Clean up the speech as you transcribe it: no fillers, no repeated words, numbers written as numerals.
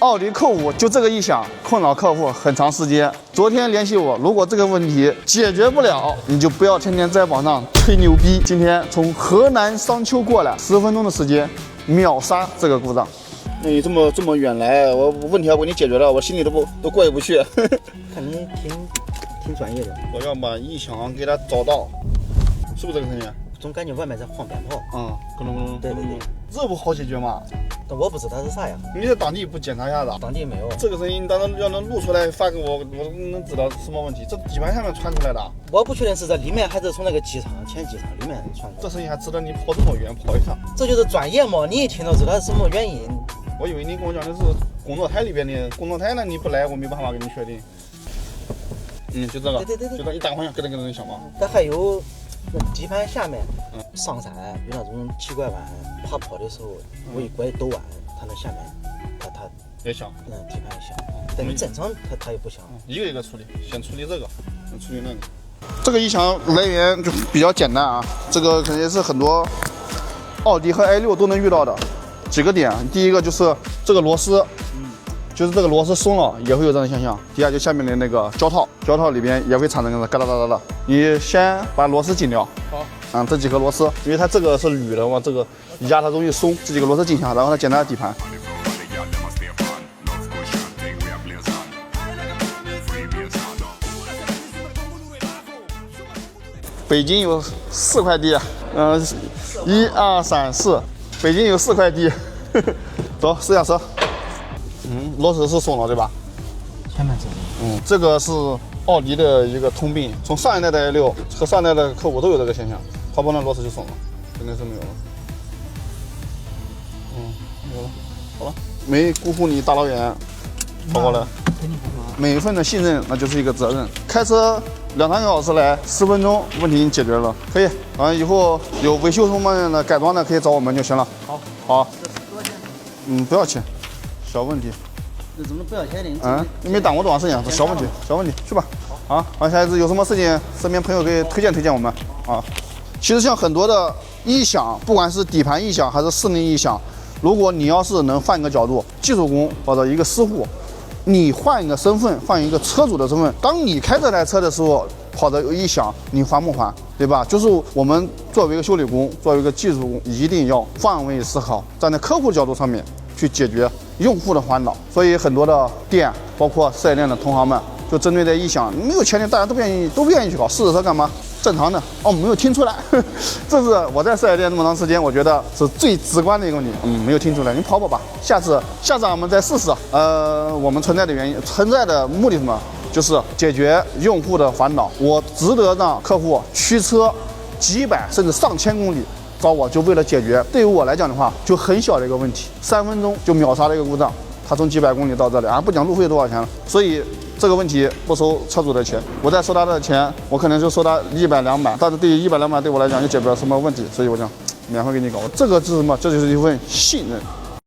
奥迪Q5就这个异响困扰客户很长时间。昨天联系我，如果这个问题解决不了，你就不要天天在网上吹牛逼。今天从河南商丘过来，10分钟的时间秒杀这个故障。那你这么远来，我问题要给你解决了，我心里都过意不去。看你挺专业的。我要把异响给它找到，是不是这个声音？总感觉外面在放鞭炮。咕隆咕隆。对。这不好解决吗？但我不知道它是啥呀。你在当地不检查一下子？当地没有。这个声音当然要能录出来发给我，我能知道什么问题。这底盘下面传出来的。我不确定是这里面还是从那个机舱前机舱里面传出来。这声音还值得你跑这么远跑一趟？这就是专业嘛，你一听就知道是什么原因。我以为你跟我讲的是工作台里边的，工作台呢你不来，我没办法给你确定。就这个。对。就这一大方向，咯噔响嘛。它还有那底盘下面，上山有那种奇怪弯，爬坡的时候，我一拐陡弯，它那下面，它也响。底盘也响。但你正常它也不响。一个一个处理，先处理这个，再处理那个。这个异响来源就比较简单啊，这个肯定是很多奥迪和i6都能遇到的几个点。第一个就是这个螺丝，就是这个螺丝松了也会有这种现象。第二就下面的那个胶套里边也会产生个嘎哒哒哒的。你先把螺丝紧掉。好。这几颗螺丝，因为它这个是铝的嘛，这个压它容易松，这几个螺丝紧下，然后它检查底盘。北京有4块地，1、2、3、4，北京有4块地。走，试下车。螺丝是松了对吧？前面这个是奥迪的一个通病，从上一代的i6和上一代的Q5都有这个现象，跑跑那螺丝就松了，肯定是没有了。没有了，好了，没辜负你大老远跑过来。每一份的信任那就是一个责任。开车2、3个小时来，10分钟问题已经解决了，可以。以后有维修方面的改装的可以找我们就行了。好。这是多少钱？不要钱，小问题。这怎么不要钱呢？你没耽误多长时间，这小问题，去吧。好，下一次有什么事情，身边朋友可以推荐我们啊。其实像很多的异响，不管是底盘异响还是室内异响，如果你要是能换一个角度，技术工或者一个师傅，你换一个身份，换一个车主的身份，当你开这台车的时候，跑的有异响，你还不还？对吧？就是我们作为一个修理工，作为一个技术工，一定要换位思考，站在客户角度上面去解决用户的烦恼。所以很多的店，包括4S店的同行们，就针对这异响，没有钱的大家都不愿意去搞，试车干嘛？正常的没有听出来，这是我在4S店这么长时间，我觉得是最直观的一个问题。没有听出来，你跑吧，下次我们再试试。我们存在的目的是什么？就是解决用户的烦恼。我值得让客户驱车几百甚至上千公里找我，就为了解决对于我来讲的话，就很小的一个问题，3分钟就秒杀了一个故障。他从几百公里到这里，不讲路费多少钱了，所以这个问题不收车主的钱，我再收他的钱，我可能就收他100、200，但是对于100、200对我来讲就解决不了什么问题，所以我讲免费给你搞，这个是什么？这就是一份信任。